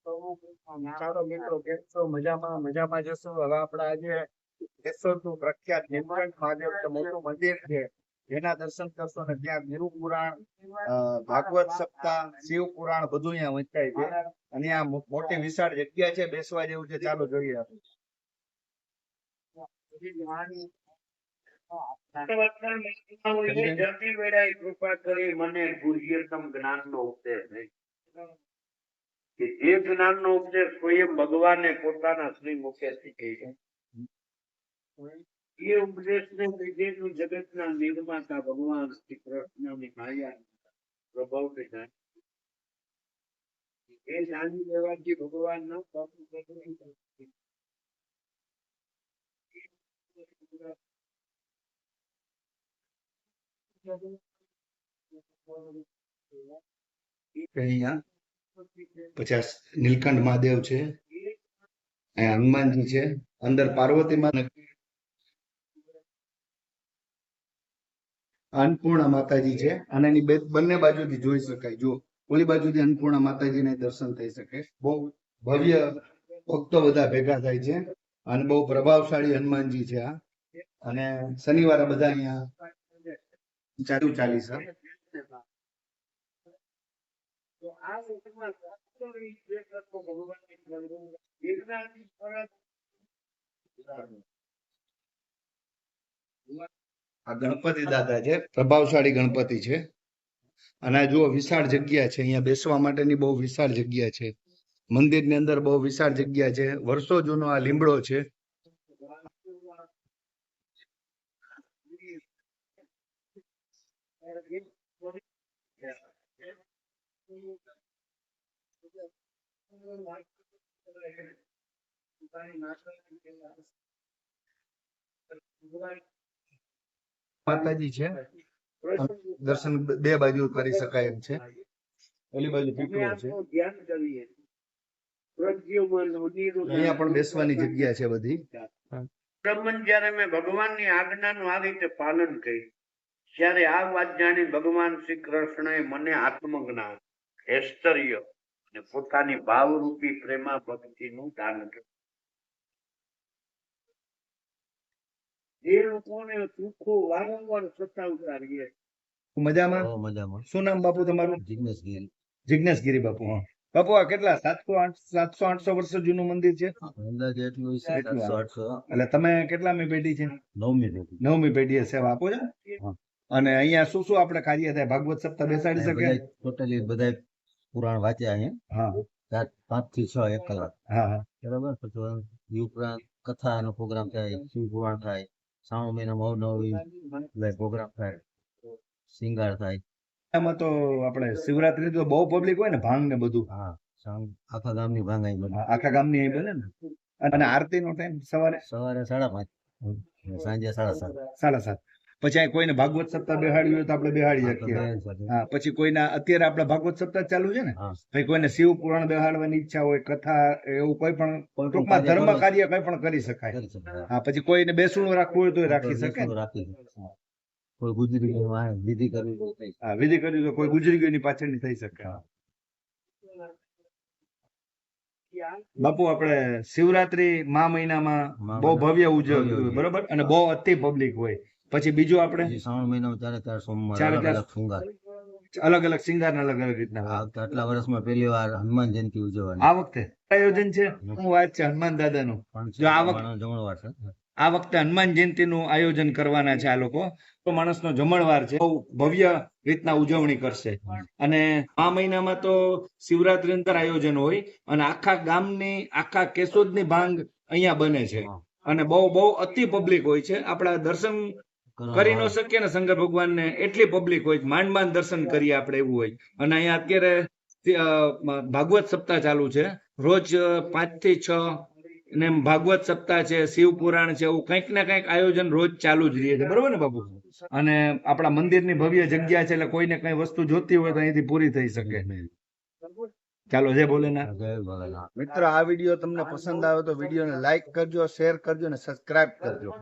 ચાલો મિત્રો, કેમ છો? મજામાં મજામાં જશો. હવે આપણે આજે કેશોદનું પ્રખ્યાત નીલકંઠ મહાદેવ છે, મોટું મંદિર છે, જેના દર્શન કરશો ને ત્યાં ગુરુ પુરાણ, ભાગવત સપ્તાહ, શિવ પુરાણ બધું અહીંયા વંચાય છે. અને આ મોટી વિશાળ જગ્યા છે, બેસવા જેવું છે. ચાલો જોઈએ. જલ્દી વેળાએ કૃપા કરી મને ગુહ્યતમ જ્ઞાનનો ઉપદેશ નહીં. કે જે જ્ઞાનનો ઉપદેશ સ્વયં ભગવાને પોતાના શ્રી મુખેથી કહ્યો. એ ઉપદેશને લીધે જગતના નિર્માતા ભગવાન શ્રી કૃષ્ણની માયા પ્રભાવ થાય. એ જાણી લેવાથી ભગવાનનો અહીંયા પછી નીલકંઠ મહાદેવ છે, અહીંયા હનુમાનજી છે, અંદર પાર્વતી માં, અન્નપૂર્ણા માતાજી છે. અને એની બંને બાજુથી જોઈ શકાય. જો ઓલી બાજુથી અન્નપૂર્ણા માતાજીને દર્શન થઈ શકે. બહુ ભવ્ય ભક્તો બધા ભેગા થાય છે અને બહુ પ્રભાવશાળી હનુમાનજી છે આ. અને શનિવારે બધા અહીંયા ચાલુ ચાલીસ આ ગણપતિ દાદા છે, પ્રભાવશાળી ગણપતિ છે. અને આ જુઓ વિશાળ જગ્યા છે, અહીંયા બેસવા માટેની બહુ વિશાળ જગ્યા છે. મંદિરની અંદર બહુ વિશાળ જગ્યા છે. વર્ષો જૂનો આ લીમડો છે. માતાજી છે, દર્શન બે બાજુ કરી શકાય એમ છે. ઓલી બાજુ પીપળો છે, અહીંયા પણ બેસવાની જગ્યા છે બધી. જયારે મેં ભગવાનની આજ્ઞાનું આ રીતે પાલન કર્યું, ત્યારે આ વાત જાણી ભગવાન શ્રી કૃષ્ણએ મને આત્મજ્ઞાન, ઐશ્વર્ય અને પોતાની ભાવરૂપી પ્રેમા ભક્તિનું દાન કર્યું. જે લોકોને સુખો વારંવાર સતાવતા રહીએ. મજામાં. શું નામ બાપુ તમારું? જિજ્ઞેશગીરી બાપુ. હા બાપુ, આ કેટલા 700-800 વર્ષ જૂનું મંદિર છે? એટલે તમે કેટલામી પેઢી છે? નવમી પેઢી સેવા આપો છો. અને અહીંયા શું શું આપણે કાર્ય થાય? ભાગવત સપ્તાહ બેસાડી શકે? ટોટલી બધા પુરાણ વાંચ્યા અહીંયા. 5 થી 6 1 કલાક. બરાબર. પછી ઉપરાંત કથાનો પ્રોગ્રામ થાય, શિવ પુરાણ થાય, શ્રાવણ મહિનામાં નવી પ્રોગ્રામ થાય, શિંગાર થાય. એમાં તો આપણે શિવરાત્રી તો બહુ પબ્લિક હોય ને, ભાંગ ને બધું. આખા ગામની ભાંગ અહીં બને. આખા ગામની અહીં બને ને. અને આરતીનો ટાઈમ સવારે 5:30, સાંજે 7:30. પછી અહીં કોઈને ભાગવત સપ્તાહ બેહાડવી હોય તો આપણે બેહાડી શકીએ. હા, પછી કોઈના અત્યારે આપણે ભાગવત સપ્તાહ ચાલુ છે ને, પછી કોઈને શિવ પુરાણ બેહાડવાની ઈચ્છા હોય, કથા, એવું કોઈ પણ ટૂંકમાં ધર્મ કાર્ય કઈ પણ કરી શકાય. હા, પછી કોઈને બેસણું રાખવું હોય તો રાખી શકે. કોઈ ગુજરી ગયું, વિધિ કરવી, વિધિ કરવી તો કોઈ ગુજરી ગયું પાછળની થઈ શકે. બાપુ, આપણે શિવરાત્રી મહિનામાં બહુ ભવ્ય ઉજવવી, બરોબર, અને બહુ અતિ પબ્લિક હોય. પછી બીજું આપણે શ્રાવણ મહિનામાં 4 સોમવાર અલગ અલગ શિંગાર અલગ અલગ રીતના. આટલા વર્ષમાં પહેલી વાર હનુમાન જયંતિ ઉજવવાની. આ વખતે આયોજન છે, શું વાત છે હનુમાન દાદાનું. જો જમણવાર છે, આ વખતે હનુમાન જયંતિ નું આયોજન કરવાના છે આ લોકો. તો માણસનો જમણવાર છે, બહુ ભવ્ય રીતના ઉજવણી કરશે. અને આ મહિનામાં તો શિવરાત્રી અંદર આયોજન હોય અને આખા ગામની, આખા કેશોદની ભાંગ અહીંયા બને છે. અને બહુ બહુ અતિ પબ્લિક હોય છે. આપણા દર્શન કરી ન શકીએ ને શંકર ભગવાનને, એટલી પબ્લિક હોય, માંડ માંડ દર્શન કરીએ આપણે, એવું હોય. અને અહીંયા અત્યારે ભાગવત સપ્તાહ ચાલુ છે, રોજ 5 થી 6 ને ભાગવત સપ્તાહ છે, શિવ પુરાણ છે, એવું કંઈક ને કંઈક આયોજન રોજ ચાલુ જ રહે છે. બરોબર ને બાપુ? અને આપણા મંદિરની ભવ્ય જગ્યા છે, એટલે કોઈને કઈ વસ્તુ જોતી હોય તો અહીંથી પૂરી થઈ શકે. ચાલો, જય ભોલેનાથ. મિત્રો, આ વિડીયો તમને પસંદ આવે તો વિડીયોને લાઈક કરજો, શેર કરજો અને સબસ્ક્રાઇબ કરજો.